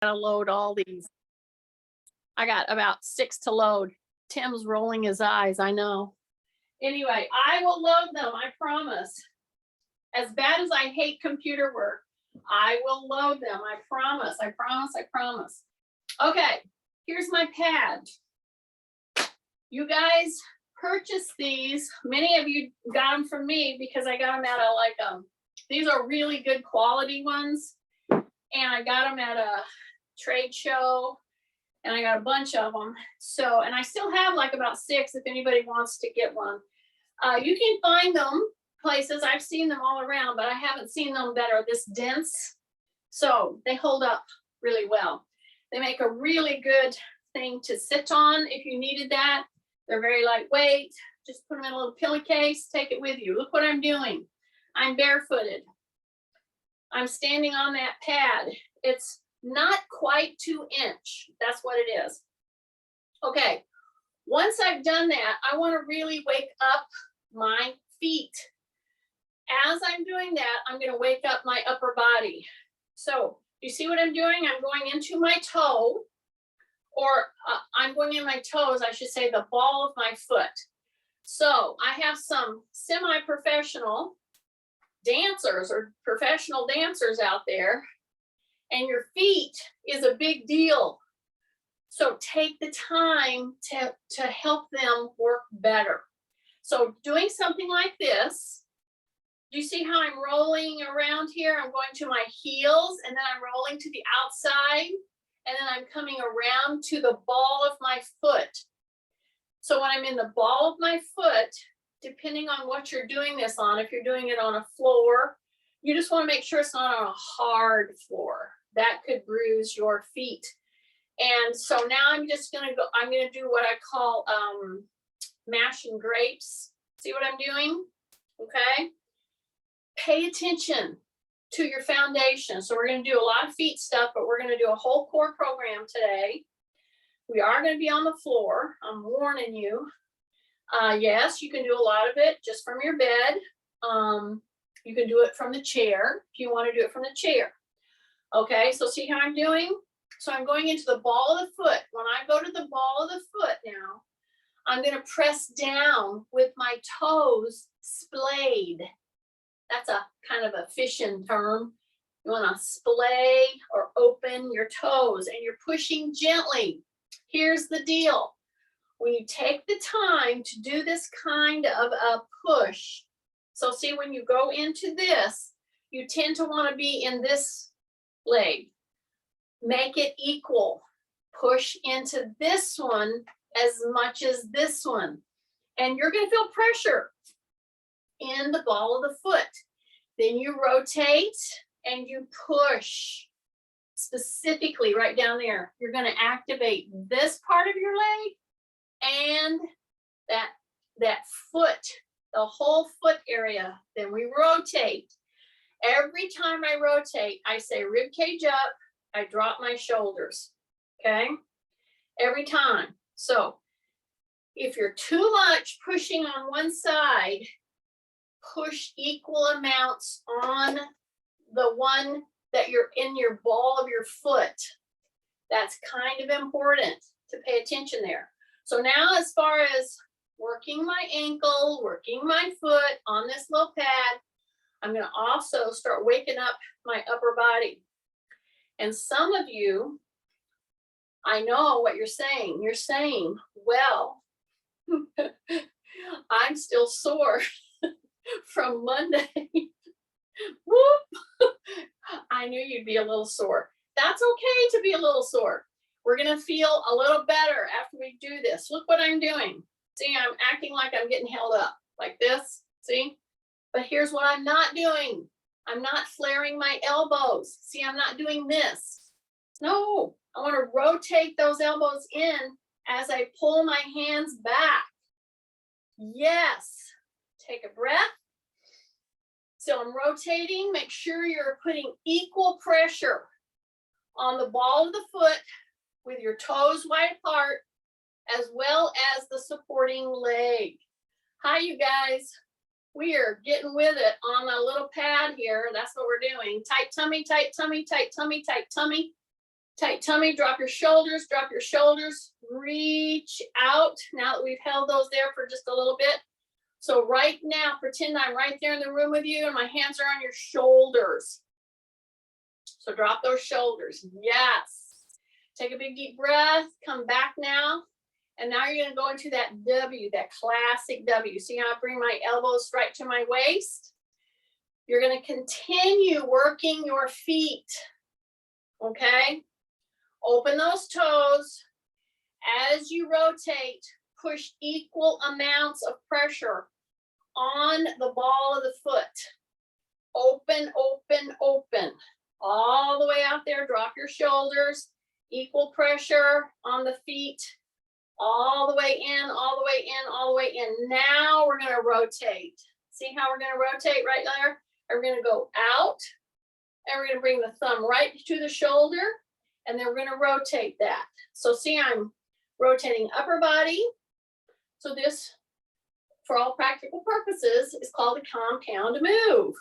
gotta load all these. I got about 6 to load. Tim's rolling his eyes, I know. Anyway, I will load them, I promise. As bad as I hate computer work, I will load them, I promise, I promise, I promise. Okay, here's my pad. You guys purchased these. Many of you got them from me because I got them at a, these are really good quality ones. And I got them at a trade show and I got a bunch of them. So, and I still have like about 6 if anybody wants to get one. You can find them places. I've seen them all around, but I haven't seen them that are this dense. So they hold up really well. They make a really good thing to sit on if you needed that. They're very lightweight. Just put them in a little pillowcase, take it with you. Look what I'm doing. I'm barefooted. I'm standing on that pad. It's not quite 2 inch. That's what it is. Okay, once I've done that, I want to really wake up my feet. As I'm doing that, I'm going to wake up my upper body. So you see what I'm doing? I'm going into my toe, or I'm going in my toes, I should say the ball of my foot. So I have some semi-professional dancers or professional dancers out there, and your feet is a big deal. So take the time to help them work better. So doing something like this, do you see how I'm rolling around here? I'm going to my heels and then I'm rolling to the outside and then I'm coming around to the ball of my foot. So when I'm in the ball of my foot, depending on what you're doing this on, if you're doing it on a floor, you just want to make sure it's not on a hard floor. That could bruise your feet. And so now I'm just going to go, I'm going to do what I call mashing grapes. See what I'm doing? Okay. Pay attention to your foundation. So we're going to do a lot of feet stuff, but we're going to do a whole core program today. We are going to be on the floor. I'm warning you. Yes, you can do a lot of it just from your bed. You can do it from the chair if you want to do it from the chair. Okay, so see how I'm doing? So I'm going into the ball of the foot. When I go to the ball of the foot now, I'm going to press down with my toes splayed. That's a kind of a fishing term. You want to splay or open your toes and you're pushing gently. Here's the deal. When you take the time to do this kind of a push, so see when you go into this, you tend to want to be in this leg. Make it equal. Push into this one as much as this one. And you're going to feel pressure in the ball of the foot. Then you rotate and you push specifically right down there. You're going to activate this part of your leg and that foot, the whole foot area. Then we rotate. Every time I rotate, I say rib cage up, I drop my shoulders. Okay? Every time. So if you're too much pushing on one side, push equal amounts on the one that you're in your ball of your foot. That's kind of important to pay attention there. So now as far as working my ankle, working my foot on this little pad, I'm going to also start waking up my upper body. And some of you, I know what you're saying. You're saying, well, I'm still sore from Monday. Whoop. I knew you'd be a little sore. That's okay to be a little sore. We're going to feel a little better after we do this. Look what I'm doing. See, I'm acting like I'm getting held up like this. See? But here's what I'm not doing. I'm not flaring my elbows. See, I'm not doing this. No, I want to rotate those elbows in as I pull my hands back. Yes. Take a breath. So I'm rotating. Make sure you're putting equal pressure on the ball of the foot with your toes wide apart, as well as the supporting leg. Hi, you guys. We are getting with it on a little pad here. That's what we're doing. Tight tummy, tight tummy, tight tummy, tight tummy. Tight tummy, drop your shoulders, reach out. Now that we've held those there for just a little bit. So right now, pretend I'm right there in the room with you and my hands are on your shoulders. So drop those shoulders, yes. Take a big deep breath, come back now. And now you're gonna go into that W, that classic W. See how I bring my elbows right to my waist? You're gonna continue working your feet, okay? Open those toes. As you rotate, push equal amounts of pressure on the ball of the foot. Open, open, open. All the way out there, drop your shoulders. Equal pressure on the feet. All the way in, all the way in, all the way in. Now we're gonna rotate. See how we're gonna rotate right there? And we're gonna go out, and we're gonna bring the thumb right to the shoulder, and then we're gonna rotate that. So see, I'm rotating upper body. So this, for all practical purposes, is called a compound move.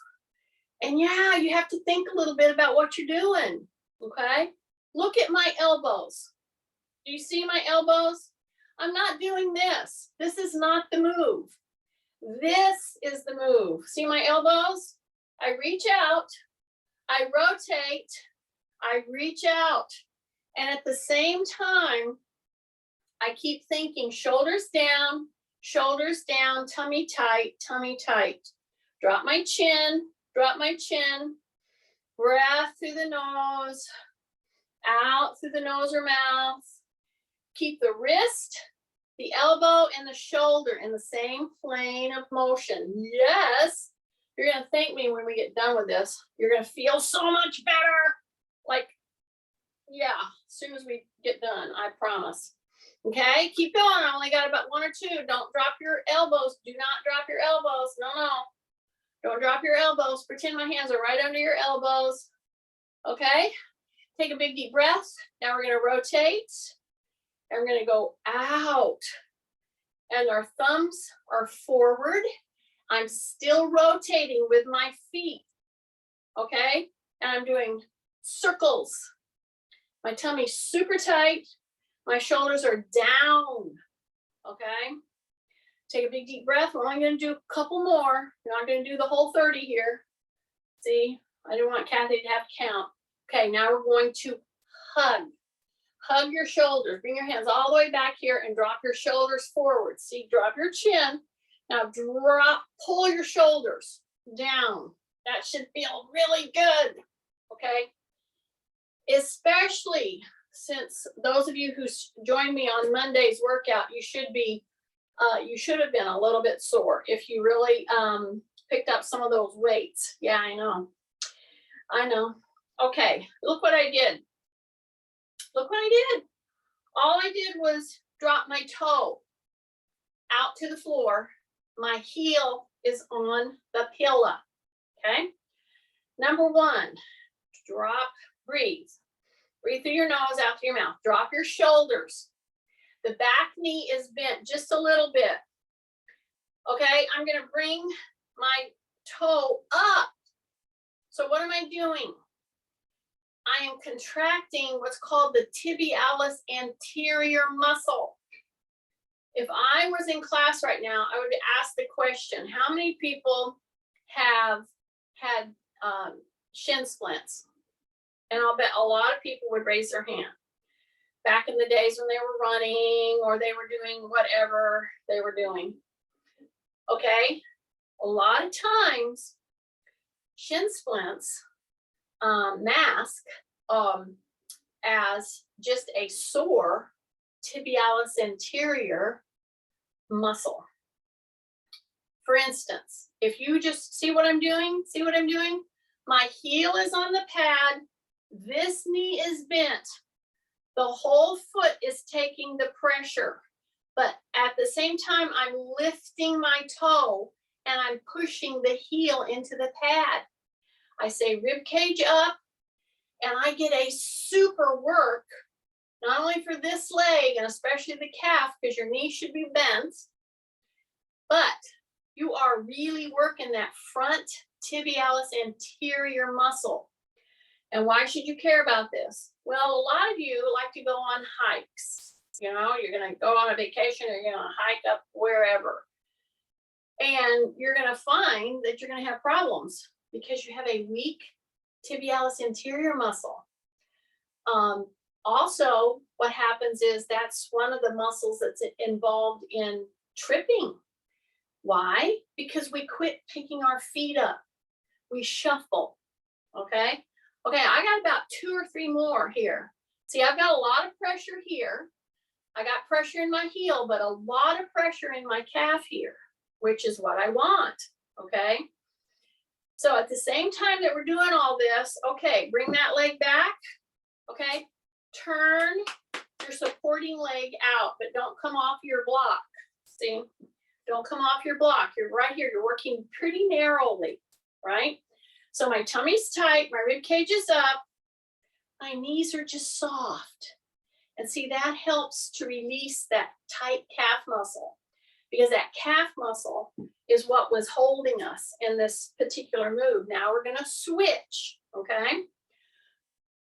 And yeah, you have to think a little bit about what you're doing, okay? Look at my elbows. Do you see my elbows? I'm not doing this. This is not the move. This is the move. See my elbows? I reach out, I rotate, I reach out. And at the same time, I keep thinking shoulders down, tummy tight, tummy tight. Drop my chin, breath through the nose, out through the nose or mouth. Keep the wrist, the elbow, and the shoulder in the same plane of motion. Yes, you're gonna thank me when we get done with this. You're gonna feel so much better. Like, yeah, as soon as we get done, I promise. Okay, keep going. I only got about one or two. Don't drop your elbows. Do not drop your elbows. No, no. Don't drop your elbows. Pretend my hands are right under your elbows. Okay, take a big deep breath. Now we're gonna rotate. And we're gonna go out. And our thumbs are forward. I'm still rotating with my feet. Okay, and I'm doing circles. My tummy's super tight. My shoulders are down. Okay, take a big deep breath. We're only gonna do a couple more. We're not gonna do the whole 30 here. See, I didn't want Kathy to have to count. Okay, now we're going to hug. Hug your shoulders. Bring your hands all the way back here and drop your shoulders forward. See, drop your chin. Now pull your shoulders down. That should feel really good, okay? Especially since those of you who joined me on Monday's workout, you should have been a little bit sore if you really picked up some of those weights. Yeah, I know. Okay, look what I did. Look what I did. All I did was drop my toe out to the floor. My heel is on the pillow, okay? Number one, drop, breathe. Breathe through your nose, out through your mouth. Drop your shoulders. The back knee is bent just a little bit. Okay, I'm gonna bring my toe up. So what am I doing? I am contracting what's called the tibialis anterior muscle. If I was in class right now, I would ask the question, how many people have had shin splints? And I'll bet a lot of people would raise their hand. Back in the days when they were running or they were doing whatever they were doing. Okay, a lot of times shin splints mask as just a sore tibialis anterior muscle. For instance, if you just see what I'm doing, my heel is on the pad, this knee is bent, the whole foot is taking the pressure, but at the same time I'm lifting my toe and I'm pushing the heel into the pad. I say rib cage up, and I get a super work, not only for this leg and especially the calf, because your knee should be bent, but you are really working that front tibialis anterior muscle. And why should you care about this? Well, a lot of you like to go on hikes. You know, you're going to go on a vacation or you're going to hike up wherever. And you're going to find that you're going to have problems because you have a weak tibialis anterior muscle. Also, what happens is that's one of the muscles that's involved in tripping. Why? Because we quit picking our feet up. We shuffle. Okay. Okay, I got about 2 or 3 more here. See, I've got a lot of pressure here. I got pressure in my heel, but a lot of pressure in my calf here, which is what I want. Okay. So at the same time that we're doing all this, okay, bring that leg back. Okay. Turn your supporting leg out, but don't come off your block. See, don't come off your block. You're right here. You're working pretty narrowly, right? So my tummy's tight, my rib cage is up, my knees are just soft. And see, that helps to release that tight calf muscle, because that calf muscle is what was holding us in this particular move. Now we're going to switch, okay?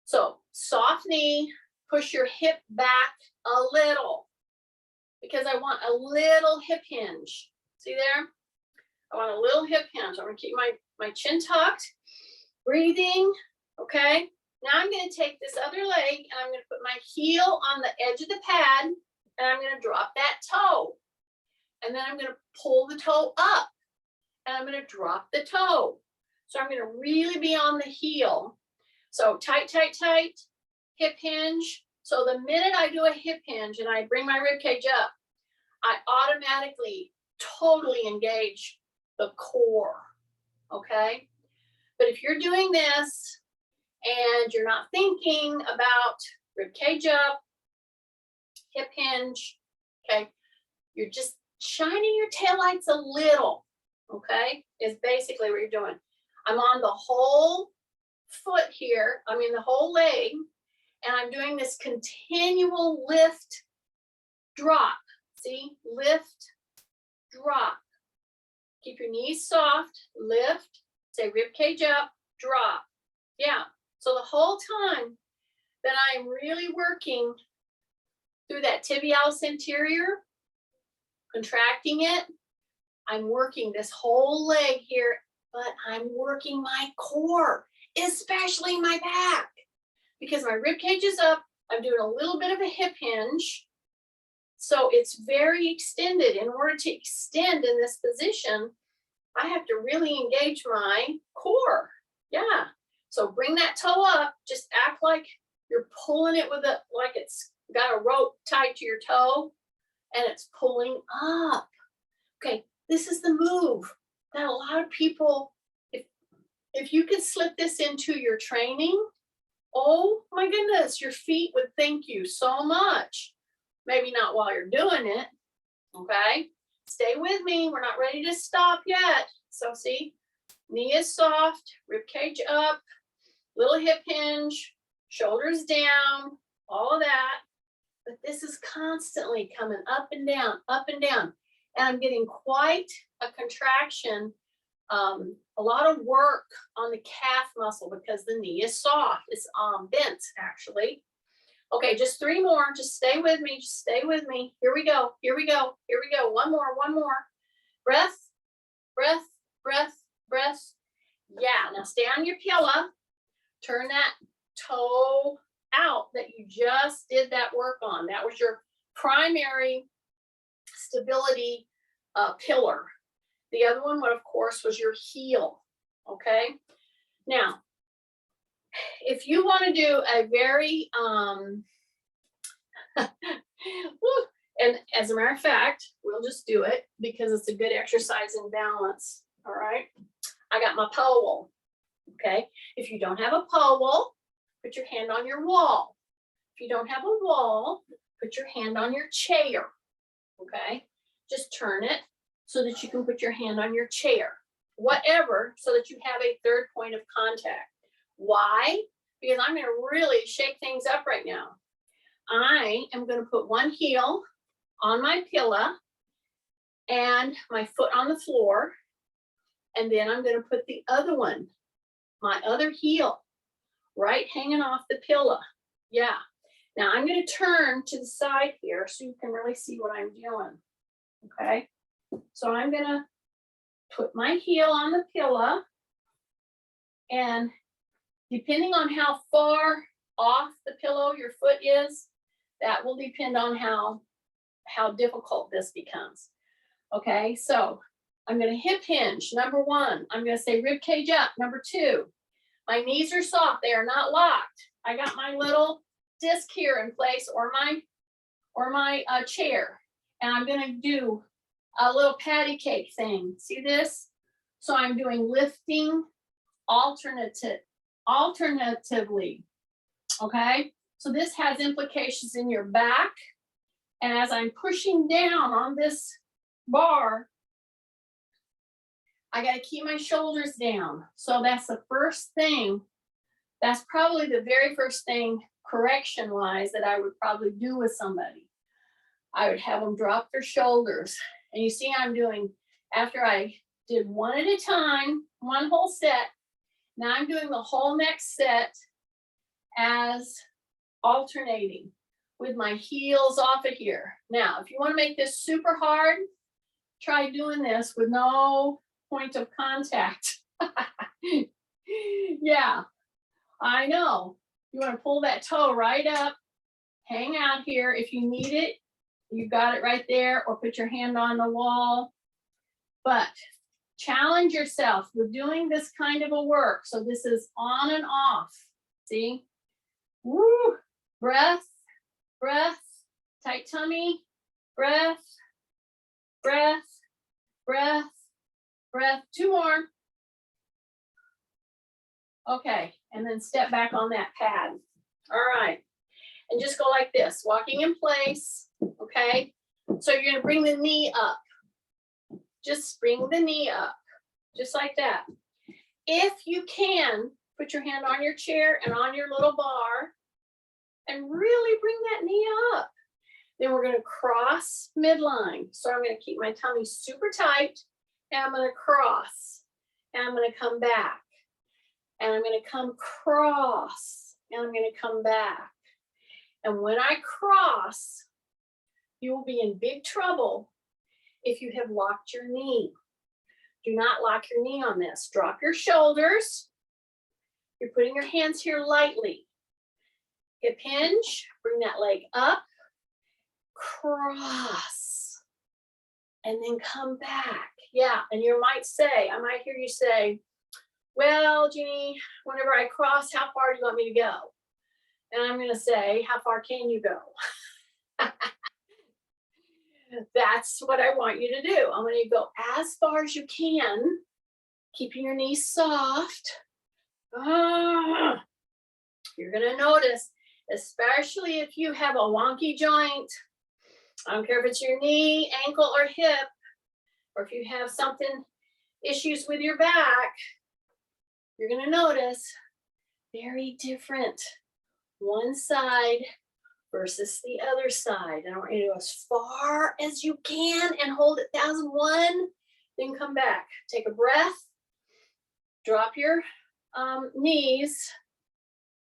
So soft knee, push your hip back a little, because I want a little hip hinge. See there? I want a little hip hinge. I'm going to keep my chin tucked. Breathing, okay? Now I'm going to take this other leg and I'm going to put my heel on the edge of the pad and I'm going to drop that toe. And then I'm going to pull the toe up and I'm going to drop the toe. So I'm going to really be on the heel. So tight, tight, tight, hip hinge. So the minute I do a hip hinge and I bring my rib cage up, I automatically totally engage the core, okay? But if you're doing this and you're not thinking about rib cage up, hip hinge, okay, you're just shining your taillights a little, okay, is basically what you're doing. I'm on the whole foot here, I mean the whole leg, and I'm doing this continual lift, drop. See, lift, drop. Keep your knees soft, lift, say rib cage up, drop. Yeah, so the whole time that I'm really working through that tibialis anterior, contracting it, I'm working this whole leg here, but I'm working my core, especially my back, because my rib cage is up. I'm doing a little bit of a hip hinge. So it's very extended. In order to extend in this position, I have to really engage my core. Yeah. So bring that toe up. Just act like you're pulling it with a, like it's got a rope tied to your toe and it's pulling up. Okay. This is the move that a lot of people, if you could slip this into your training, oh my goodness, your feet would thank you so much. Maybe not while you're doing it, okay? Stay with me, we're not ready to stop yet. So see, knee is soft, rib cage up, little hip hinge, shoulders down, all of that. But this is constantly coming up and down, up and down. And I'm getting quite a contraction, a lot of work on the calf muscle because the knee is soft. It's bent actually. Okay, just 3 more. Just stay with me. Just stay with me. Here we go. Here we go. Here we go. One more. One more. Breath, breath, breath, breath. Yeah. Now stay on your pillow. Turn that toe out that you just did that work on. That was your primary stability pillar. The other one, of course, was your heel. Okay. Now, if you want to do a very, and as a matter of fact, we'll just do it because it's a good exercise in balance. All right. I got my pole. Okay. If you don't have a pole, put your hand on your wall. If you don't have a wall, put your hand on your chair. Okay. Just turn it so that you can put your hand on your chair, whatever, so that you have a third point of contact. Why? Because I'm going to really shake things up right now. I am going to put one heel on my pillow and my foot on the floor. And then I'm going to put the other one, my other heel, right hanging off the pillow. Yeah. Now I'm going to turn to the side here so you can really see what I'm doing. Okay. So I'm going to put my heel on the pillow, and depending on how far off the pillow your foot is, that will depend on how difficult this becomes. Okay, so I'm going to hip hinge, number 1. I'm going to say rib cage up, number 2. My knees are soft, they are not locked. I got my little disc here in place, or my chair, and I'm going to do a little patty cake thing. See this? So I'm doing lifting alternatively. Okay, so this has implications in your back, and as I'm pushing down on this bar, I got to keep my shoulders down. So that's the first thing. That's probably the very first thing, correction wise, that I would probably do with somebody. I would have them drop their shoulders. And you see I'm doing, after I did one at a time, one whole set, now I'm doing the whole next set as alternating with my heels off of here. Now, if you want to make this super hard, try doing this with no point of contact. Yeah, I know. You want to pull that toe right up, hang out here. If you need it, you got it right there, or put your hand on the wall. But challenge yourself with doing this kind of a work. So this is on and off. See? Woo! Breath, breath, tight tummy, breath, breath, breath, breath. 2 more. Okay, and then step back on that pad. All right, and just go like this, walking in place. Okay, so you're going to bring the knee up. Just bring the knee up, just like that. If you can, put your hand on your chair and on your little bar and really bring that knee up. Then we're going to cross midline. So I'm going to keep my tummy super tight, and I'm going to cross, and I'm going to come back, and I'm going to come cross, and I'm going to come back. And when I cross, you will be in big trouble if you have locked your knee. Do not lock your knee on this. Drop your shoulders. You're putting your hands here lightly. Hip hinge, bring that leg up, cross, and then come back. Yeah, and you might say, I might hear you say, well, Jeannie, whenever I cross, how far do you want me to go? And I'm going to say, how far can you go? That's what I want you to do. I'm going to go as far as you can, keeping your knees soft. You're going to notice, especially if you have a wonky joint, I don't care if it's your knee, ankle, or hip, or if you have issues with your back, you're going to notice very different. One side versus the other side. I want you to go as far as you can and hold it 1001, then come back. Take a breath, drop your knees,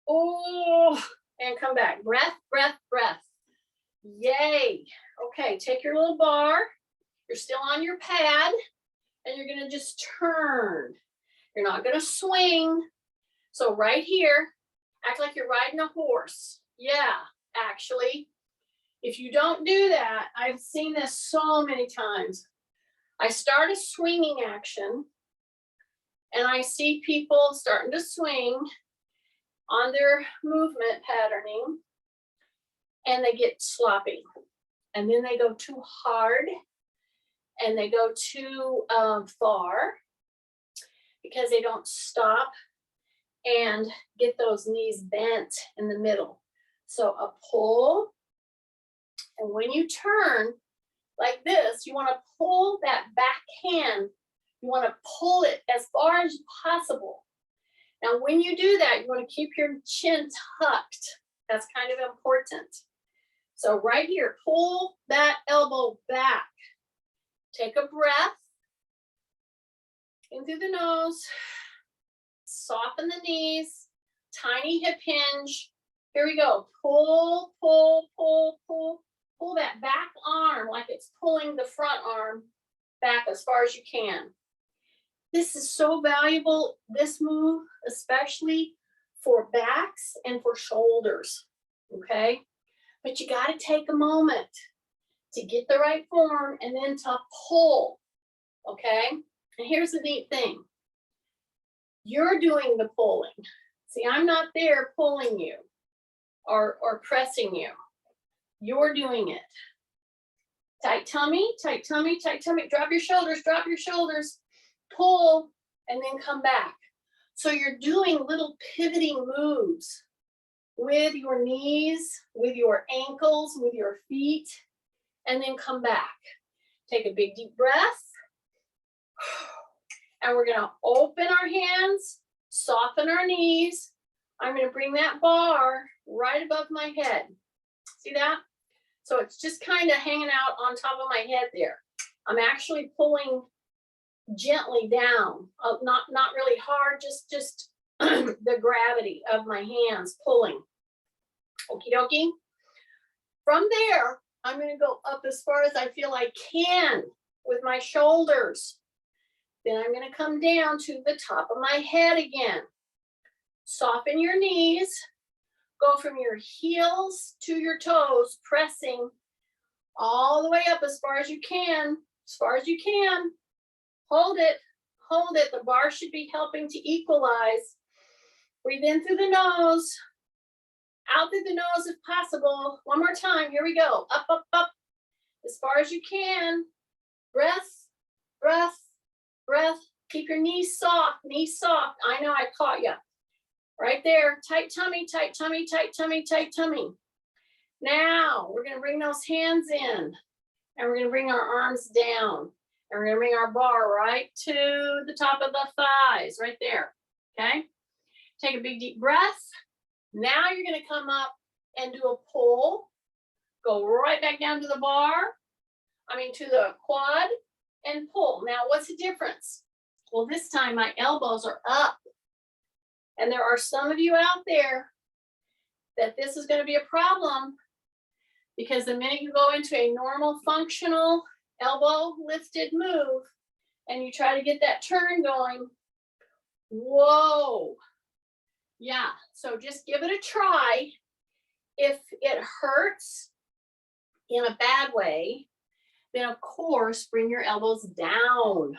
and come back. Breath, breath, breath. Yay. Okay, take your little bar. You're still on your pad, and you're going to just turn. You're not going to swing. So right here, act like you're riding a horse. Yeah, actually, if you don't do that, I've seen this so many times. I start a swinging action, and I see people starting to swing on their movement patterning, and they get sloppy. And then they go too hard, and they go too far, because they don't stop and get those knees bent in the middle. So a pull, and when you turn like this, you want to pull that back hand. You want to pull it as far as possible. Now, when you do that, you want to keep your chin tucked. That's kind of important. So right here, pull that elbow back. Take a breath in through the nose. Soften the knees, tiny hip hinge. Here we go. Pull, pull, pull, pull. Pull that back arm like it's pulling the front arm back as far as you can. This is so valuable, this move, especially for backs and for shoulders, okay? But you got to take a moment to get the right form and then to pull, okay? And here's the neat thing. You're doing the pulling. See, I'm not there pulling you or pressing you. You're doing it. Tight tummy, tight tummy, tight tummy. Drop your shoulders, drop your shoulders. Pull, and then come back. So you're doing little pivoting moves with your knees, with your ankles, with your feet, and then come back. Take a big deep breath. And we're gonna open our hands, soften our knees. I'm gonna bring that bar right above my head. See that? So it's just kind of hanging out on top of my head there. I'm actually pulling gently down, not really hard, just the gravity of my hands pulling. Okie dokie. From there, I'm going to go up as far as I feel I can with my shoulders. Then I'm going to come down to the top of my head again. Soften your knees. Go from your heels to your toes, pressing all the way up as far as you can, as far as you can. Hold it, hold it. The bar should be helping to equalize. Breathe in through the nose, out through the nose if possible. One more time, here we go. Up, up, up, as far as you can. Breath, breath, breath. Keep your knees soft, knees soft. I know I caught you. Right there, tight tummy, tight tummy, tight tummy, tight tummy. Now, we're gonna bring those hands in and we're gonna bring our arms down and we're gonna bring our bar right to the top of the thighs, right there, okay? Take a big deep breath. Now you're gonna come up and do a pull. Go right back down to the bar, to the quad and pull. Now, what's the difference? Well, this time my elbows are up. And there are some of you out there that this is going to be a problem because the minute you go into a normal functional elbow lifted move and you try to get that turn going, whoa. Yeah, so just give it a try. If it hurts in a bad way, then of course bring your elbows down.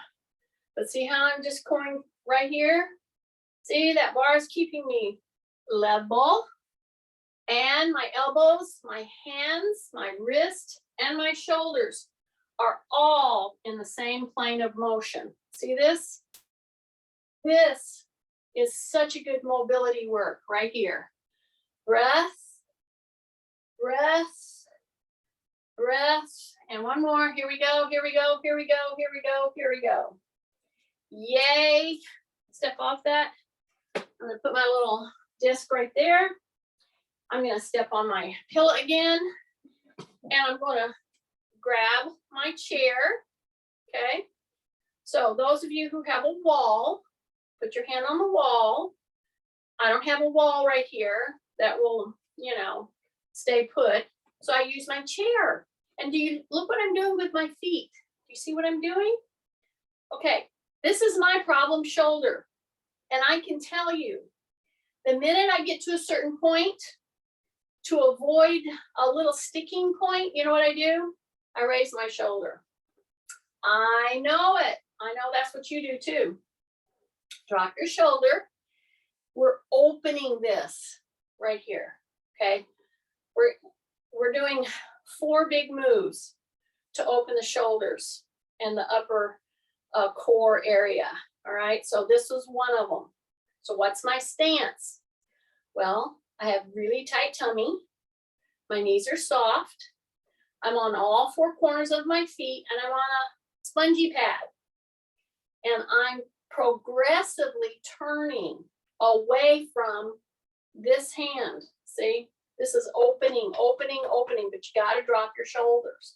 But see how I'm just going right here? See, that bar is keeping me level, and my elbows, my hands, my wrist, and my shoulders are all in the same plane of motion. See this? This is such a good mobility work right here. Breath, breath, breath, and one more. Here we go, here we go, here we go, here we go, here we go. Yay. Step off that. I'm gonna put my little disc right there. I'm gonna step on my pillow again, and I'm gonna grab my chair, okay? So those of you who have a wall, put your hand on the wall. I don't have a wall right here that will, stay put. So I use my chair. And do you look what I'm doing with my feet? Do you see what I'm doing? Okay, this is my problem shoulder. And I can tell you, the minute I get to a certain point, to avoid a little sticking point, you know what I do? I raise my shoulder. I know it. I know that's what you do too. Drop your shoulder. We're opening this right here, okay? We're doing 4 big moves to open the shoulders and the upper core area. All right, so this was one of them. So what's my stance? Well, I have really tight tummy. My knees are soft. I'm on all 4 corners of my feet and I'm on a spongy pad. And I'm progressively turning away from this hand. See, this is opening, opening, opening, but you got to drop your shoulders.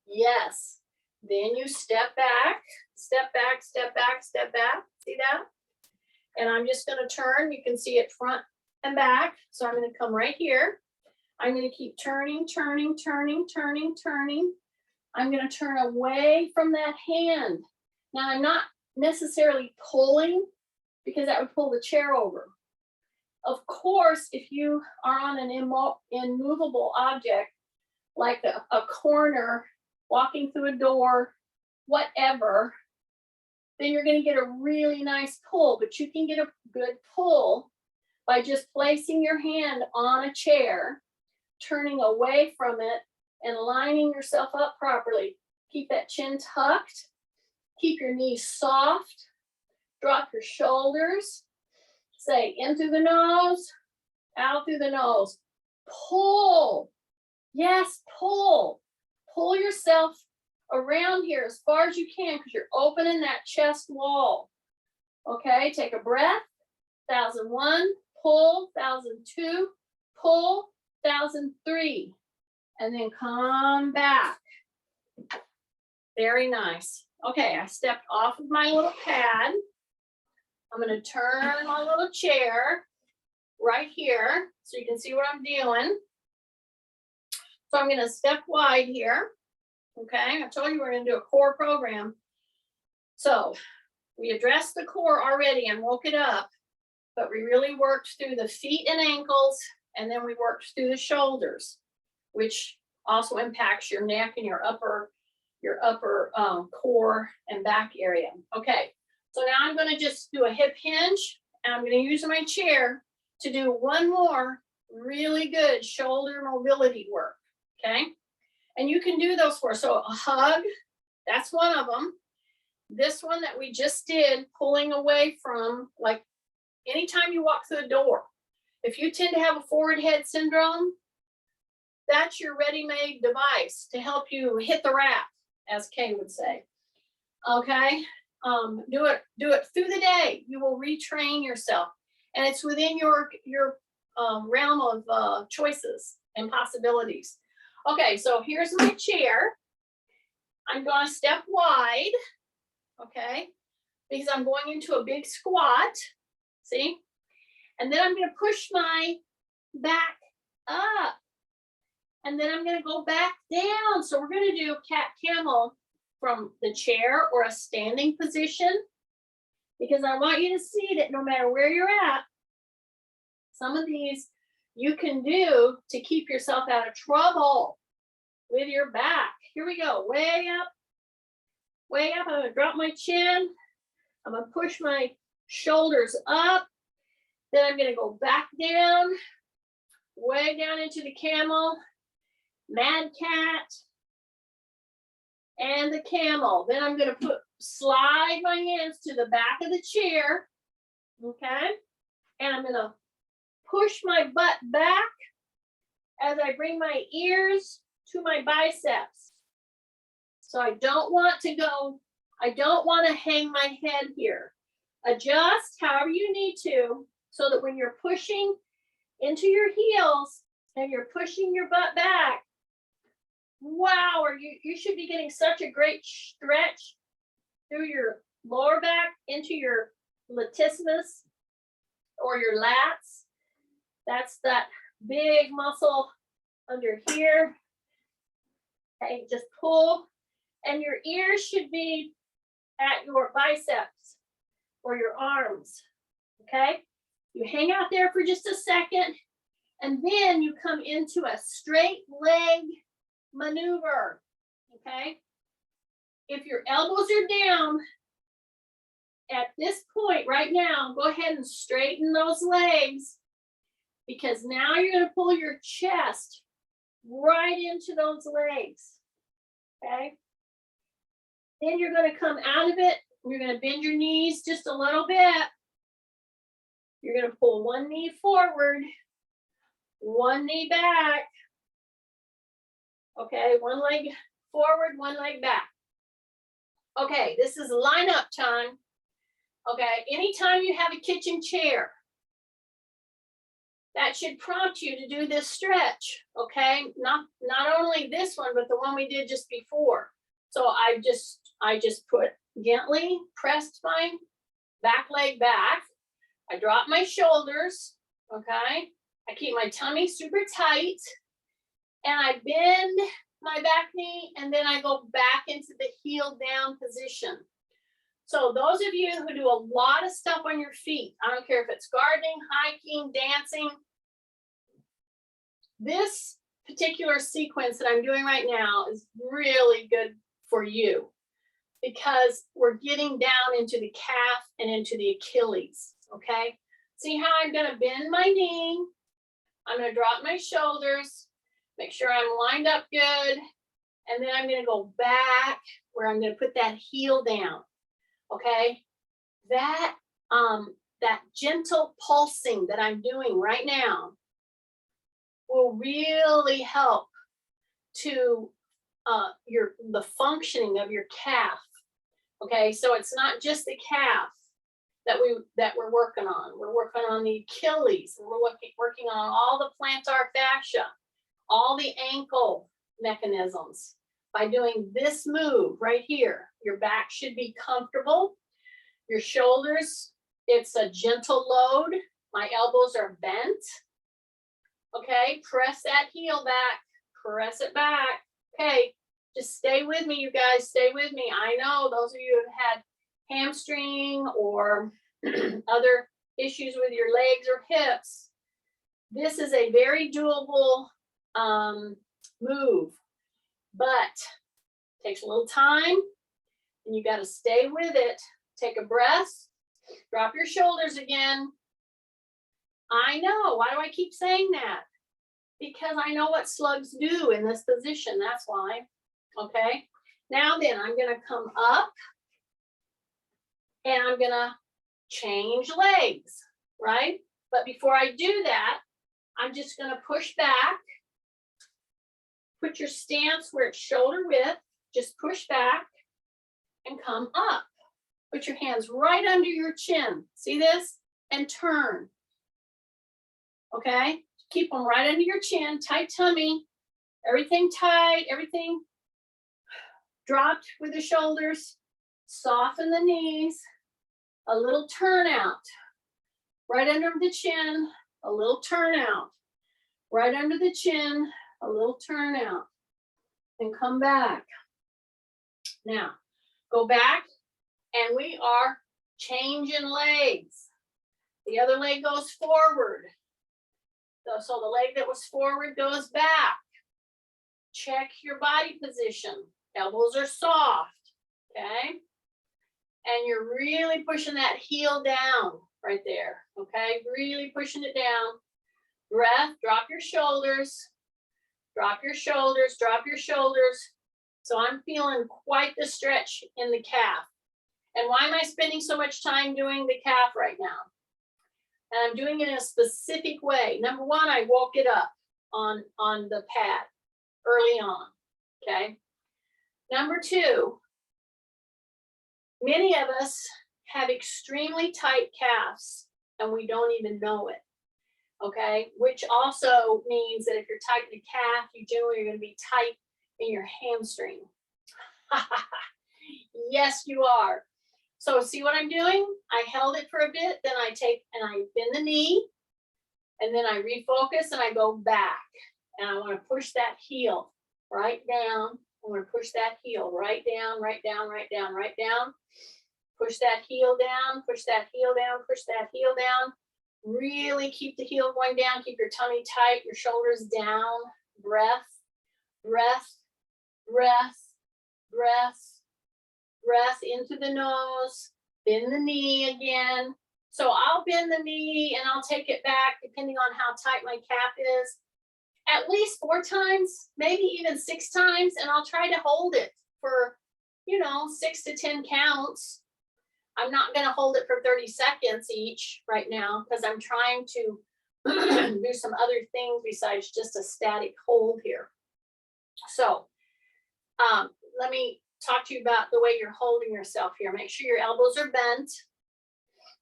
Yes. Then you step back, step back, step back, step back. See that? And I'm just going to turn. You can see it front and back. So I'm going to come right here. I'm going to keep turning, turning, turning, turning, turning. I'm going to turn away from that hand. Now I'm not necessarily pulling because that would pull the chair over. Of course, if you are on an immovable object, like a corner, walking through a door, whatever, then you're going to get a really nice pull, but you can get a good pull by just placing your hand on a chair, turning away from it, and lining yourself up properly. Keep that chin tucked, keep your knees soft, drop your shoulders, say in through the nose, out through the nose. Pull, yes, pull. Pull yourself around here as far as you can because you're opening that chest wall. Okay, take a breath. 1001, pull. 1002, pull. 1003, and then come back. Very nice. Okay, I stepped off of my little pad. I'm going to turn my little chair right here so you can see what I'm doing. So I'm going to step wide here. Okay, I told you we're going to do a core program. So we addressed the core already and woke it up, but we really worked through the feet and ankles, and then we worked through the shoulders, which also impacts your neck and your upper core and back area. Okay, so now I'm going to just do a hip hinge, and I'm going to use my chair to do one more really good shoulder mobility work. Okay, and you can do those four. So a hug, that's one of them. This one that we just did, pulling away from, like anytime you walk through a door, if you tend to have a forward head syndrome, that's your ready-made device to help you hit the rack, as Kay would say. Okay, do it through the day. You will retrain yourself, and it's within your realm of choices and possibilities. Okay, so here's my chair. I'm going to step wide, okay, because I'm going into a big squat. See, and then I'm going to push my back up. And then I'm going to go back down. So we're going to do cat camel from the chair or a standing position, because I want you to see that no matter where you're at, some of these you can do to keep yourself out of trouble with your back. Here we go. Way up, way up. I'm going to drop my chin. I'm going to push my shoulders up. Then I'm going to go back down, way down into the camel, mad cat, and the camel. Then I'm going to slide my hands to the back of the chair, okay? And I'm going to push my butt back as I bring my ears to my biceps. So I don't want to hang my head here. Adjust however you need to, so that when you're pushing into your heels and you're pushing your butt back, wow, you should be getting such a great stretch through your lower back into your latissimus or your lats. That's that big muscle under here. Okay, just pull, and your ears should be at your biceps or your arms. Okay, you hang out there for just a second, and then you come into a straight leg maneuver. Okay, if your elbows are down at this point right now, go ahead and straighten those legs, because now you're going to pull your chest right into those legs. Okay, then you're going to come out of it. You're going to bend your knees just a little bit. You're going to pull one knee forward, one knee back. Okay, one leg forward, one leg back. Okay, this is line up time. Okay, anytime you have a kitchen chair, that should prompt you to do this stretch. Okay, not only this one, but the one we did just before. So I just put gently pressed my back leg back. I drop my shoulders, okay? I keep my tummy super tight, and I bend my back knee, and then I go back into the heel down position. So those of you who do a lot of stuff on your feet, I don't care if it's gardening, hiking, dancing, this particular sequence that I'm doing right now is really good for you because we're getting down into the calf and into the Achilles, okay? See how I'm gonna bend my knee, I'm gonna drop my shoulders, make sure I'm lined up good, and then I'm gonna go back where I'm gonna put that heel down, okay? That gentle pulsing that I'm doing right now will really help to the functioning of your calf. Okay, so it's not just the calf that we're working on. We're working on the Achilles. We're working on all the plantar fascia, all the ankle mechanisms. By doing this move right here, your back should be comfortable. Your shoulders, it's a gentle load. My elbows are bent. Okay, press that heel back, press it back. Okay, just stay with me, you guys, stay with me. I know those of you who have had hamstring or other issues with your legs or hips, this is a very doable move, but takes a little time and you got to stay with it. Take a breath, drop your shoulders again. I know, why do I keep saying that? Because I know what slugs do in this position, that's why. Okay, now then I'm gonna come up and I'm gonna change legs, right? But before I do that, I'm just gonna push back, put your stance where it's shoulder width, just push back and come up. Put your hands right under your chin, see this? And turn, okay? Keep them right under your chin, tight tummy, everything tight, everything dropped with the shoulders, soften the knees, a little turnout, right under the chin, a little turnout, right under the chin, a little turnout, and come back. Now, go back, and we are changing legs. The other leg goes forward. So the leg that was forward goes back. Check your body position. Elbows are soft, okay? And you're really pushing that heel down right there, okay? Really pushing it down. Breath, drop your shoulders, drop your shoulders, drop your shoulders. So I'm feeling quite the stretch in the calf. And why am I spending so much time doing the calf right now? And I'm doing it in a specific way. Number one, I woke it up on the pad early on, okay? Number two, many of us have extremely tight calves and we don't even know it, okay? Which also means that if you're tight in the calf, you generally are gonna be tight in your hamstring. Yes, you are. So see what I'm doing? I held it for a bit, then I take and I bend the knee, and then I refocus and I go back. And I want to push that heel right down. I want to push that heel right down, right down, right down, right down. Push that heel down, push that heel down, push that heel down. Really keep the heel going down, keep your tummy tight, your shoulders down. Breath, breath, breath, breath. Breath into the nose, bend the knee again. So I'll bend the knee and I'll take it back depending on how tight my calf is, at least 4 times, maybe even 6 times. And I'll try to hold it for, 6 to 10 counts. I'm not gonna hold it for 30 seconds each right now because I'm trying to do some other things besides just a static hold here. So let me talk to you about the way you're holding yourself here. Make sure your elbows are bent.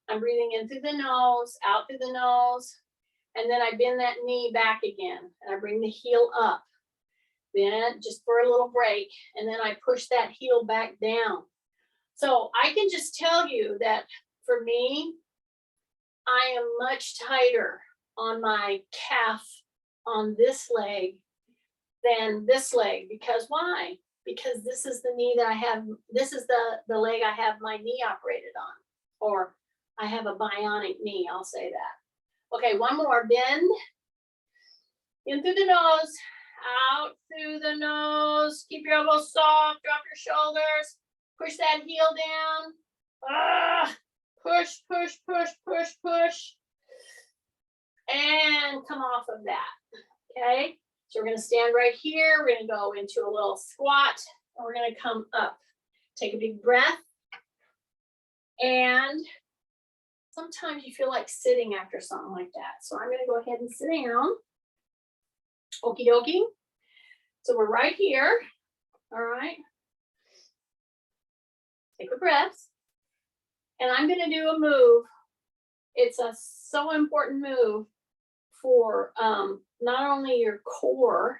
I'm breathing in through the nose, out through the nose, and then I bend that knee back again, and I bring the heel up. Then just for a little break, and then I push that heel back down. So I can just tell you that for me, I am much tighter on my calf on this leg than this leg. Because why? Because this is the knee that I have, this is the leg I have my knee operated on, or I have a bionic knee, I'll say that. Okay, one more, bend. In through the nose, out through the nose. Keep your elbows soft, drop your shoulders, push that heel down. Push, push, push, push, push. And come off of that, okay? So we're gonna stand right here. We're gonna go into a little squat, and we're gonna come up. Take a big breath. And sometimes you feel like sitting after something like that. So I'm gonna go ahead and sit down. Okie dokie. So we're right here, all right? Take a breath. And I'm gonna do a move. It's a so important move for not only your core,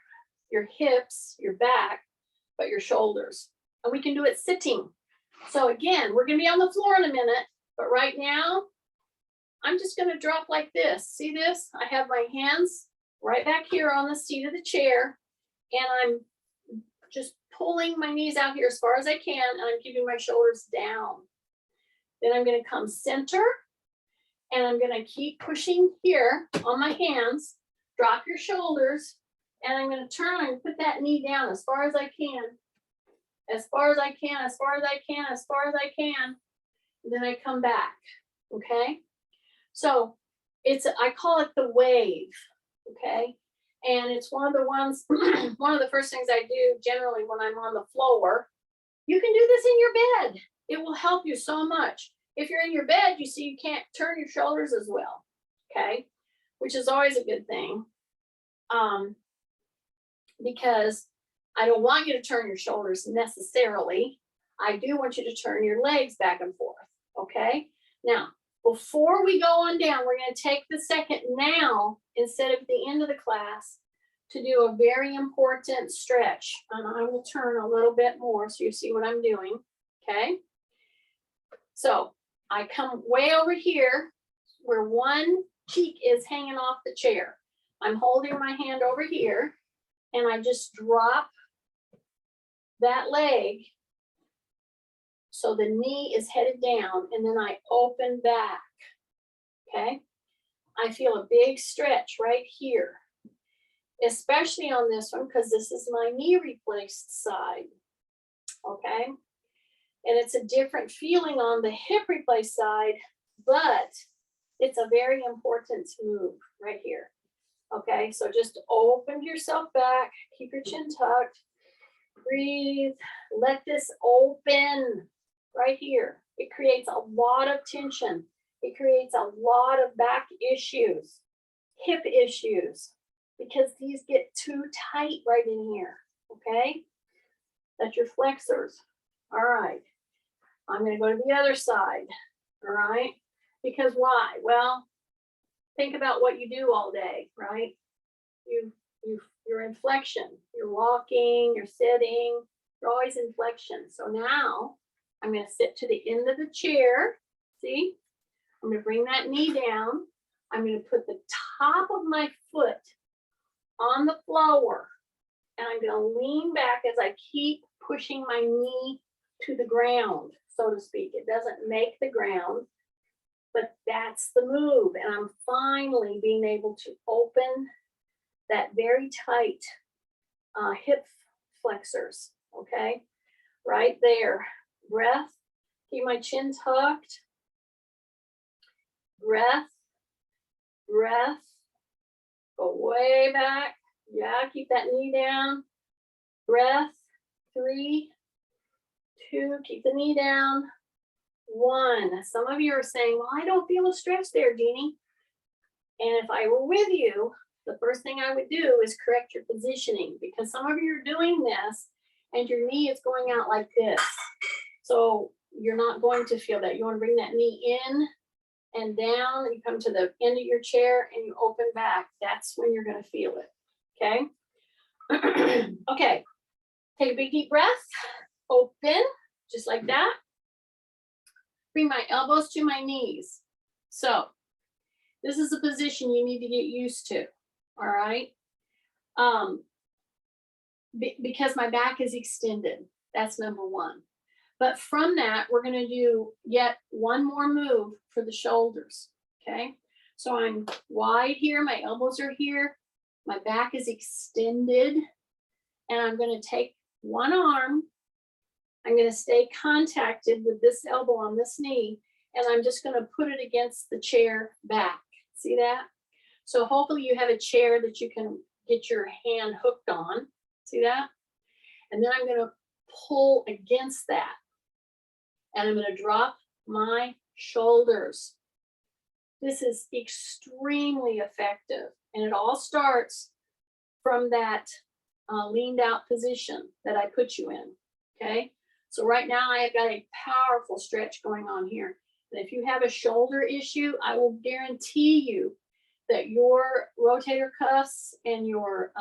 your hips, your back, but your shoulders. And we can do it sitting. So again, we're gonna be on the floor in a minute, but right now, I'm just gonna drop like this. See this? I have my hands right back here on the seat of the chair, and I'm just pulling my knees out here as far as I can, and I'm keeping my shoulders down. Then I'm gonna come center, and I'm gonna keep pushing here on my hands, drop your shoulders, and I'm gonna turn and put that knee down as far as I can, as far as I can, as far as I can, as far as I can. And then I come back, okay? So I call it the wave, okay? And it's one of the ones, one of the first things I do generally when I'm on the floor. You can do this in your bed. It will help you so much. If you're in your bed, you see you can't turn your shoulders as well, okay? Which is always a good thing, because I don't want you to turn your shoulders necessarily. I do want you to turn your legs back and forth, okay? Now, before we go on down, we're gonna take the second now, instead of the end of the class, to do a very important stretch. And I will turn a little bit more so you see what I'm doing, okay? So I come way over here where one cheek is hanging off the chair. I'm holding my hand over here, and I just drop that leg so the knee is headed down, and then I open back, okay? I feel a big stretch right here, especially on this one, because this is my knee replaced side, okay? And it's a different feeling on the hip replaced side, but it's a very important move right here, okay? So just open yourself back, keep your chin tucked, breathe, let this open right here. It creates a lot of tension. It creates a lot of back issues, hip issues, because these get too tight right in here, okay? That's your flexors. All right. I'm going to go to the other side, all right? Because why? Well, think about what you do all day, right? You're in flexion. You're walking, you're sitting, you're always in flexion. So now I'm going to sit to the end of the chair. See? I'm going to bring that knee down. I'm going to put the top of my foot on the floor, and I'm going to lean back as I keep pushing my knee to the ground, so to speak. It doesn't make the ground, but that's the move. And I'm finally being able to open that very tight hip flexors, okay? Right there. Breath, keep my chin tucked. Breath, breath, go way back. Yeah, keep that knee down. Breath, 3, 2, keep the knee down. 1. Some of you are saying, well, I don't feel a stretch there, Jeannie. And if I were with you, the first thing I would do is correct your positioning, because some of you are doing this and your knee is going out like this. So you're not going to feel that. You want to bring that knee in and down, and you come to the end of your chair and you open back. That's when you're going to feel it. Okay. Okay. Take a big deep breath. Open, just like that. Bring my elbows to my knees. So This is a position you need to get used to. All right. Because my back is extended. That's number one. But from that, we're going to do yet one more move for the shoulders. Okay. So I'm wide here. My elbows are here. My back is extended. And I'm going to take one arm. I'm going to stay contacted with this elbow on this knee. And I'm just going to put it against the chair back. See that? So hopefully you have a chair that you can get your hand hooked on. See that? And then I'm going to pull against that. And I'm going to drop my shoulders. This is extremely effective. And it all starts from that leaned out position that I put you in. Okay. So right now I have got a powerful stretch going on here. And if you have a shoulder issue, I will guarantee you that your rotator cuffs and your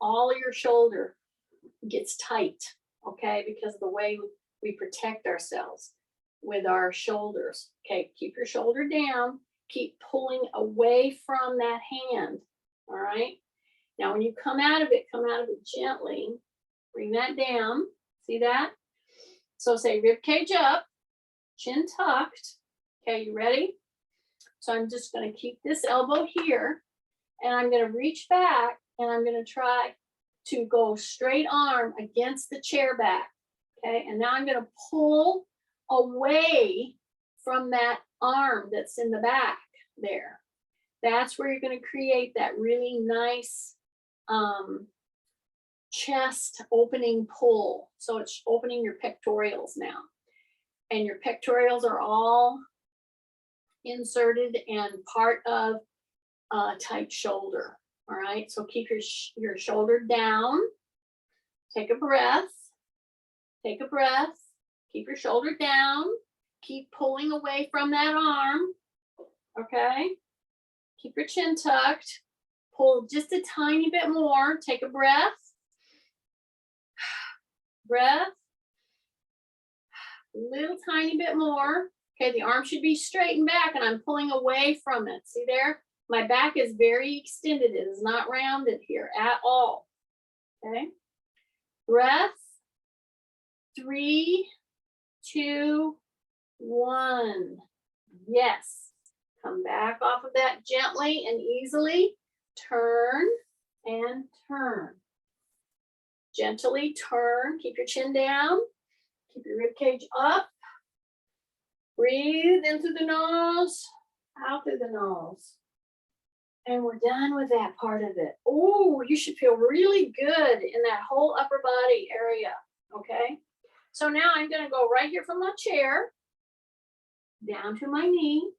all of your shoulder gets tight, okay, because of the way we protect ourselves with our shoulders. Okay, keep your shoulder down, keep pulling away from that hand. All right. Now when you come out of it gently, bring that down. See that? So say rib cage up, chin tucked. Okay, you ready? So I'm just going to keep this elbow here and I'm going to reach back and I'm going to try to go straight arm against the chair back. Okay, and now I'm going to pull away from that arm that's in the back there. That's where you're going to create that really nice chest opening pull. So it's opening your pectorals now. And your pectorals are all inserted and part of a tight shoulder. All right, so keep your shoulder down. Take a breath. Take a breath. Keep your shoulder down. Keep pulling away from that arm. Okay. Keep your chin tucked. Pull just a tiny bit more. Take a breath. Breath. Little tiny bit more. Okay, the arm should be straight and back and I'm pulling away from it. See there? My back is very extended. It is not rounded here at all. Okay. Breath. 3, 2, 1. Yes. Come back off of that gently and easily. Turn and turn. Gently turn. Keep your chin down. Keep your rib cage up. Breathe in through the nose, out through the nose. And we're done with that part of it. Oh, you should feel really good in that whole upper body area. Okay. So now I'm going to go right here from my chair down to my knee.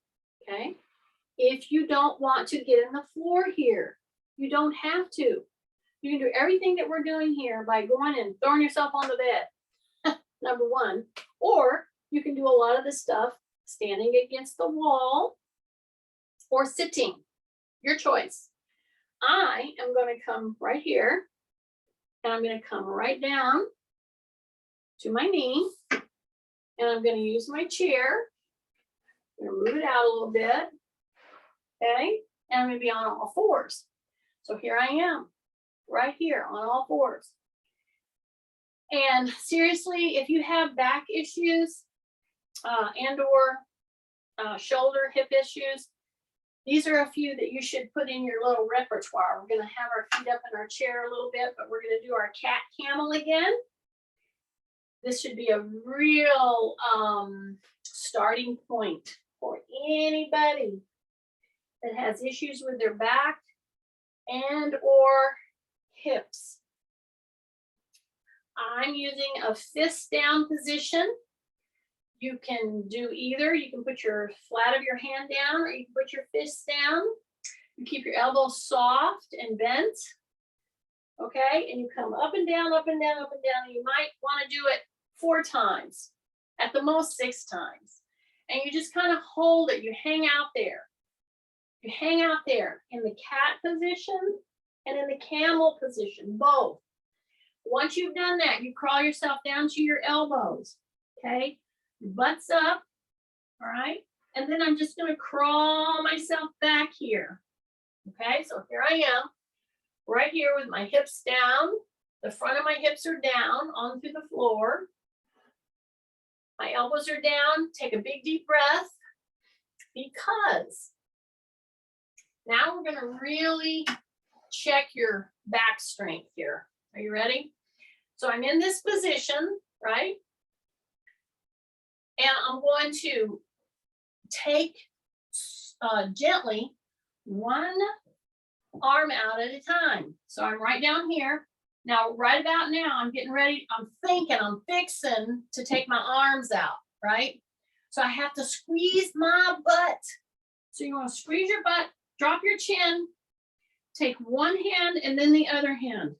Okay. If you don't want to get in the floor here, you don't have to. You can do everything that we're doing here by going and throwing yourself on the bed. Number one. Or you can do a lot of this stuff standing against the wall or sitting. Your choice. I am going to come right here and I'm going to come right down to my knee and I'm going to use my chair. I'm going to move it out a little bit. Okay. And I'm going to be on all fours. So here I am right here on all fours. And seriously, if you have back issues and or shoulder, hip issues, these are a few that you should put in your little repertoire. We're going to have our feet up in our chair a little bit, but we're going to do our cat camel again. This should be a real starting point for anybody that has issues with their back and or hips. I'm using a fist down position. You can do either. You can put your flat of your hand down or you can put your fists down. You keep your elbows soft and bent. Okay, and you come up and down, up and down, up and down. You might want to do it 4 times, at the most 6 times. And you just kind of hold it. You hang out there. You hang out there in the cat position and in the camel position, both. Once you've done that, you crawl yourself down to your elbows. Okay. Butts up, all right? And then I'm just going to crawl myself back here. Okay, so here I am, right here with my hips down. The front of my hips are down onto the floor. My elbows are down. Take a big deep breath, because now we're going to really check your back strength here. Are you ready? So I'm in this position, right? And I'm going to take gently one arm out at a time. So I'm right down here. Now, right about now, I'm getting ready. I'm fixing to take my arms out, right? So I have to squeeze my butt. So you want to squeeze your butt, drop your chin, take one hand and then the other hand.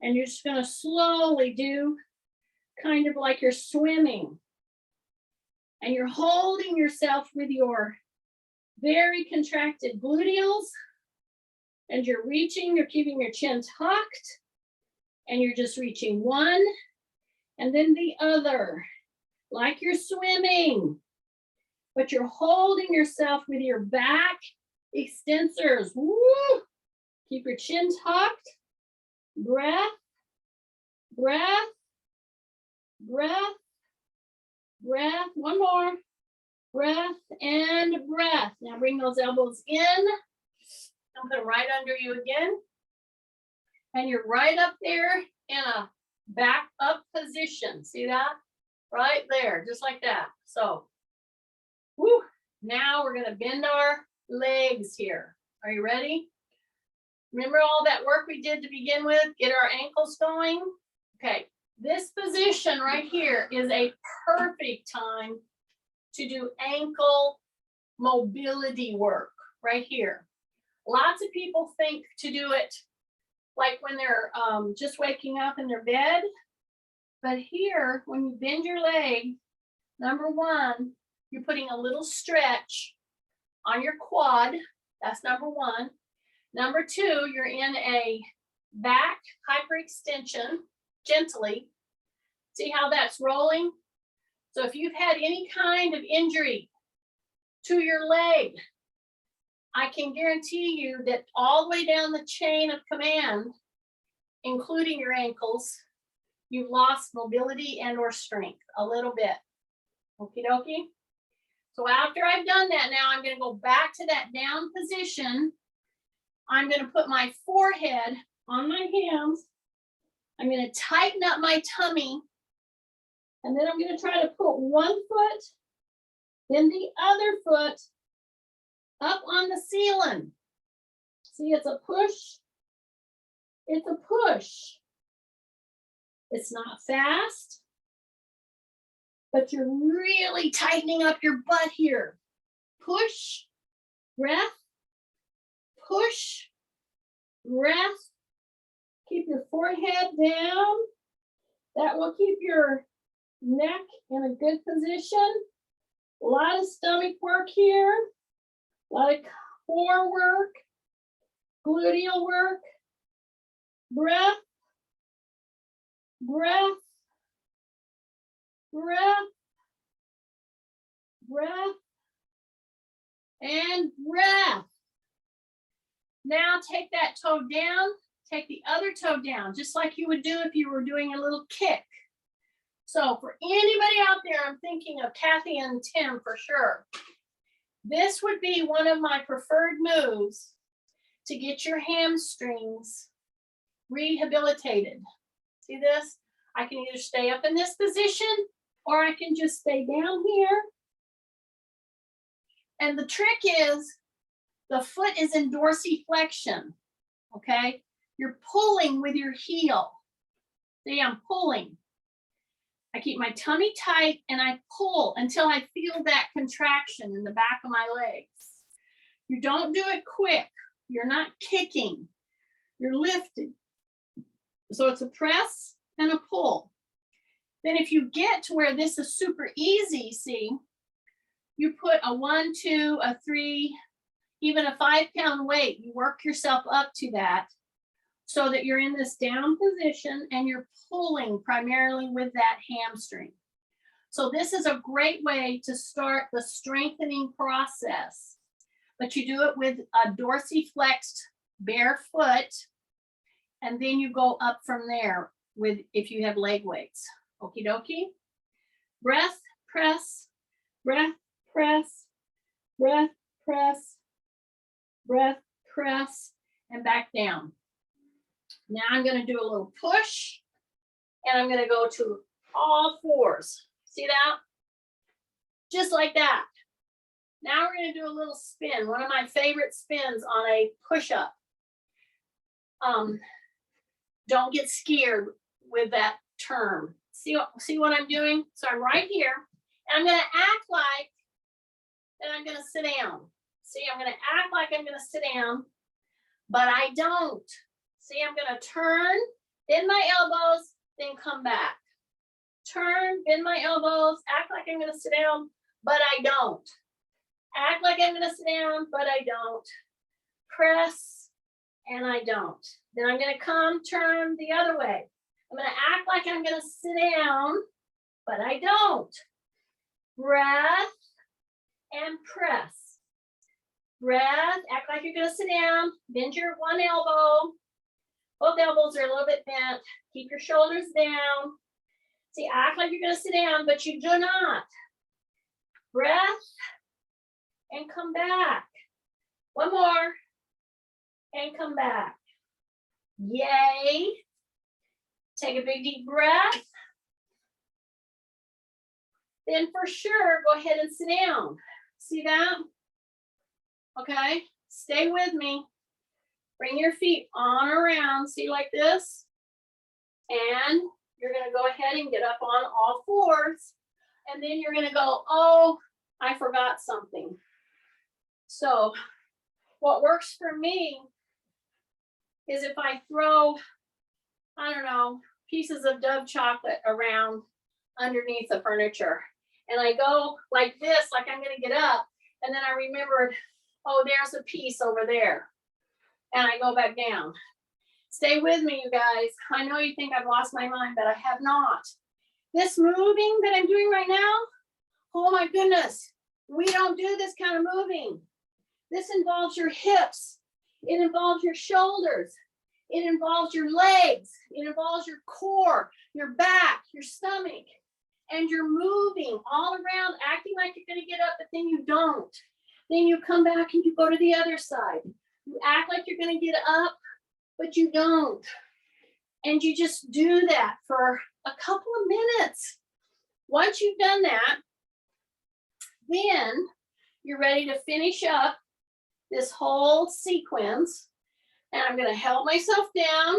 And you're just going to slowly do kind of like you're swimming. And you're holding yourself with your very contracted gluteals. And you're reaching, you're keeping your chin tucked. And you're just reaching one and then the other, like you're swimming. But you're holding yourself with your back extensors. Woo! Keep your chin tucked. Breath, breath, breath, breath. One more. Breath and breath. Now bring those elbows in. I'm going right under you again. And you're right up there in a back up position. See that? Right there, just like that. So, whoo, now we're going to bend our legs here. Are you ready? Remember all that work we did to begin with? Get our ankles going. Okay, this position right here is a perfect time to do ankle mobility work right here. Lots of people think to do it like when they're just waking up in their bed. But here, when you bend your leg, number one, you're putting a little stretch on your quad. That's number one. Number two, you're in a back hyperextension gently. See how that's rolling? So if you've had any kind of injury to your leg, I can guarantee you that all the way down the chain of command, including your ankles, you've lost mobility and or strength a little bit. Okie dokie. So after I've done that, now I'm going to go back to that down position. I'm going to put my forehead on my hands. I'm going to tighten up my tummy. And then I'm going to try to put one foot, then the other foot up on the ceiling. See, it's a push. It's a push. It's not fast, but you're really tightening up your butt here. Push, breath, push, breath. Keep your forehead down. That will keep your neck in a good position. A lot of stomach work here. A lot of core work, gluteal work. Breath, breath, breath, breath, and breath. Now take that toe down, take the other toe down, just like you would do if you were doing a little kick. So for anybody out there, I'm thinking of Kathy and Tim for sure. This would be one of my preferred moves to get your hamstrings rehabilitated. See this? I can either stay up in this position or I can just stay down here. And the trick is the foot is in dorsiflexion, okay? You're pulling with your heel. See, I'm pulling. I keep my tummy tight and I pull until I feel that contraction in the back of my legs. You don't do it quick. You're not kicking. You're lifting. So it's a press and a pull. Then if you get to where this is super easy, see, you put a 1, 2, a 3, even a 5-pound weight. You work yourself up to that so that you're in this down position and you're pulling primarily with that hamstring. So this is a great way to start the strengthening process, but you do it with a dorsiflexed bare foot, and then you go up from there with, if you have leg weights. Okie dokie. Breath, press, breath, press, breath, press, breath, press, and back down. Now I'm going to do a little push, and I'm going to go to all fours. See that? Just like that. Now we're going to do a little spin, one of my favorite spins on a push-up. Don't get scared with that term. See what I'm doing? So I'm right here, and I'm going to act like that I'm going to sit down. See, I'm going to act like I'm going to sit down, but I don't. See, I'm going to turn, bend my elbows, then come back. Turn, bend my elbows, act like I'm going to sit down, but I don't. Act like I'm going to sit down, but I don't. Press, and I don't. Then I'm going to come, turn the other way. I'm going to act like I'm going to sit down, but I don't. Breath and press. Breath, act like you're going to sit down, bend your one elbow. Both elbows are a little bit bent. Keep your shoulders down. See, act like you're going to sit down, but you do not. Breath and come back. One more and come back. Yay. Take a big deep breath. Then for sure, go ahead and sit down. See that? Okay, stay with me. Bring your feet on around, see, like this. And you're gonna go ahead and get up on all fours. And then you're gonna go, oh, I forgot something. So what works for me is if I throw, I don't know, pieces of Dove chocolate around underneath the furniture. And I go like this, like I'm gonna get up. And then I remembered, oh, there's a piece over there. And I go back down. Stay with me, you guys. I know you think I've lost my mind, but I have not. This moving that I'm doing right now, oh my goodness, we don't do this kind of moving. This involves your hips. It involves your shoulders. It involves your legs. It involves your core, your back, your stomach. And you're moving all around, acting like you're going to get up, but then you don't. Then you come back and you go to the other side. You act like you're going to get up, but you don't. And you just do that for a couple of minutes. Once you've done that, then you're ready to finish up this whole sequence. And I'm going to help myself down.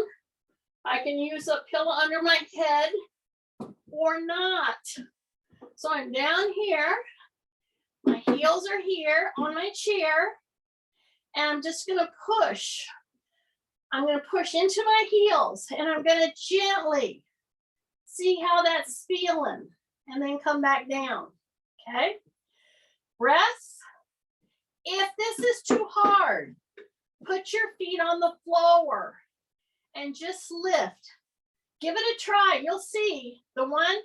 I can use a pillow under my head or not. So I'm down here. My heels are here on my chair. And I'm just going to push. I'm going to push into my heels, and I'm going to gently see how that's feeling, and then come back down. Okay? Breath. If this is too hard, put your feet on the floor and just lift. Give it a try. You'll see the one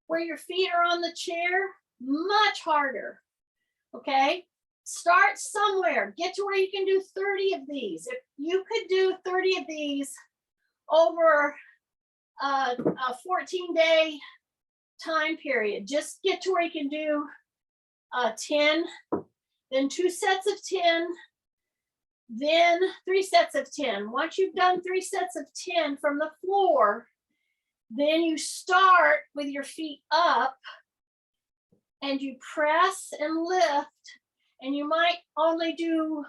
where your feet are on the chair, much harder. Okay? Start somewhere. Get to where you can do 30 of these. If you could do 30 of these over a 14-day time period, just get to where you can do 10, then 2 sets of 10, then 3 sets of 10. Once you've done 3 sets of 10 from the floor, then you start with your feet up and you press and lift. And you might only do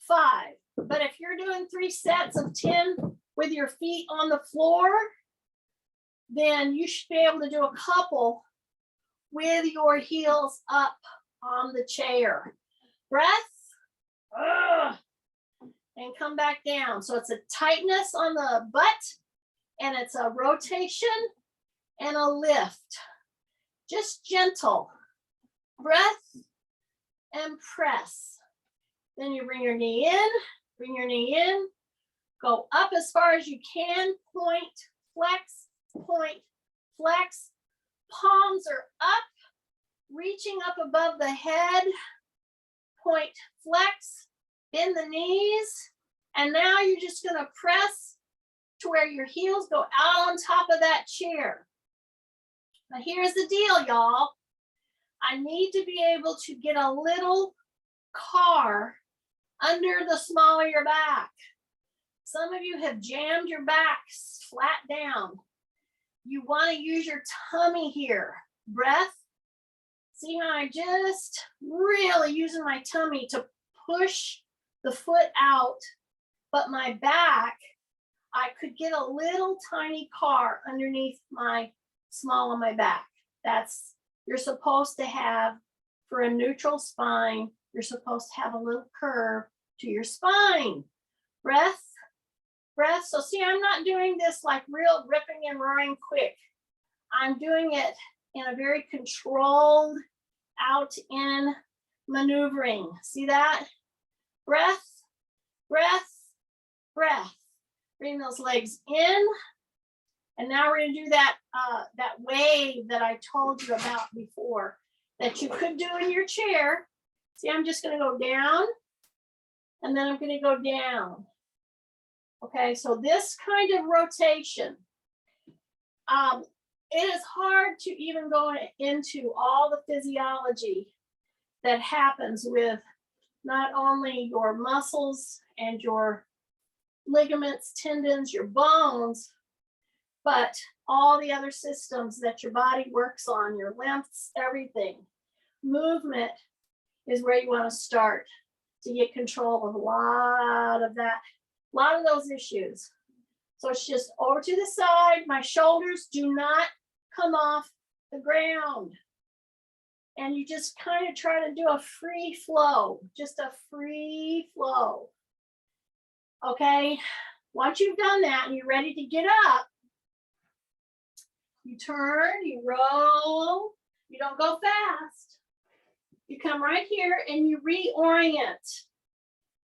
5, but if you're doing 3 sets of 10 with your feet on the floor, then you should be able to do a couple with your heels up on the chair. Breath, and come back down. So it's a tightness on the butt, and it's a rotation and a lift. Just gentle. Breath. And press. Then you bring your knee in, go up as far as you can, point, flex, palms are up, reaching up above the head, point flex, bend the knees, and now you're just gonna press to where your heels go out on top of that chair. Now here's the deal, y'all. I need to be able to get a little car under the small of your back. Some of you have jammed your backs flat down. You want to use your tummy here. Breath. See how I just really using my tummy to push the foot out, but my back, I could get a little tiny car underneath my small of my back. That's, you're supposed to have, for a neutral spine, you're supposed to have a little curve to your spine. Breath, breath. So see, I'm not doing this like real ripping and roaring quick. I'm doing it in a very controlled, out in maneuvering. See that? Breath, breath, breath. Bring those legs in. And now we're gonna do that, that wave that I told you about before that you could do in your chair. See, I'm just gonna go down and then I'm gonna go down. Okay, so this kind of rotation, it is hard to even go into all the physiology that happens with not only your muscles and your ligaments, tendons, your bones, but all the other systems that your body works on, your lymphs, everything. Movement is where you want to start to get control of a lot of that, a lot of those issues. So it's just over to the side. My shoulders do not come off the ground. And you just kind of try to do a free flow, just a free flow. Okay, once you've done that and you're ready to get up, you turn, you roll, you don't go fast. You come right here and you reorient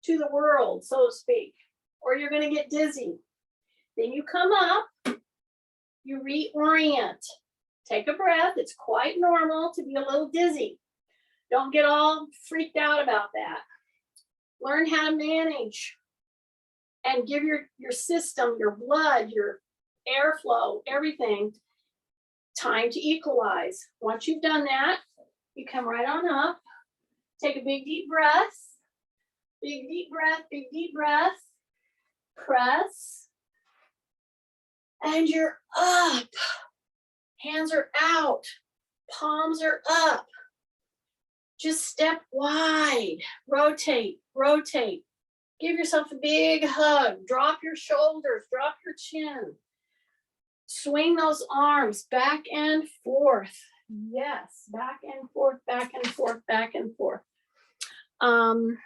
to the world, so to speak, or you're going to get dizzy. Then you come up, you reorient. Take a breath. It's quite normal to be a little dizzy. Don't get all freaked out about that. Learn how to manage and give your system, your blood, your airflow, everything time to equalize. Once you've done that, you come right on up. Take a big deep breath. Big deep breath, big deep breath. Press. And you're up. Hands are out. Palms are up. Just step wide. Rotate, rotate. Give yourself a big hug. Drop your shoulders, drop your chin. Swing those arms back and forth. Yes, back and forth, back and forth, back and forth. I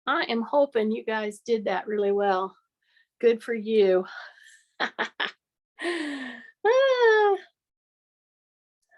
am hoping you guys did that really well. Good for you.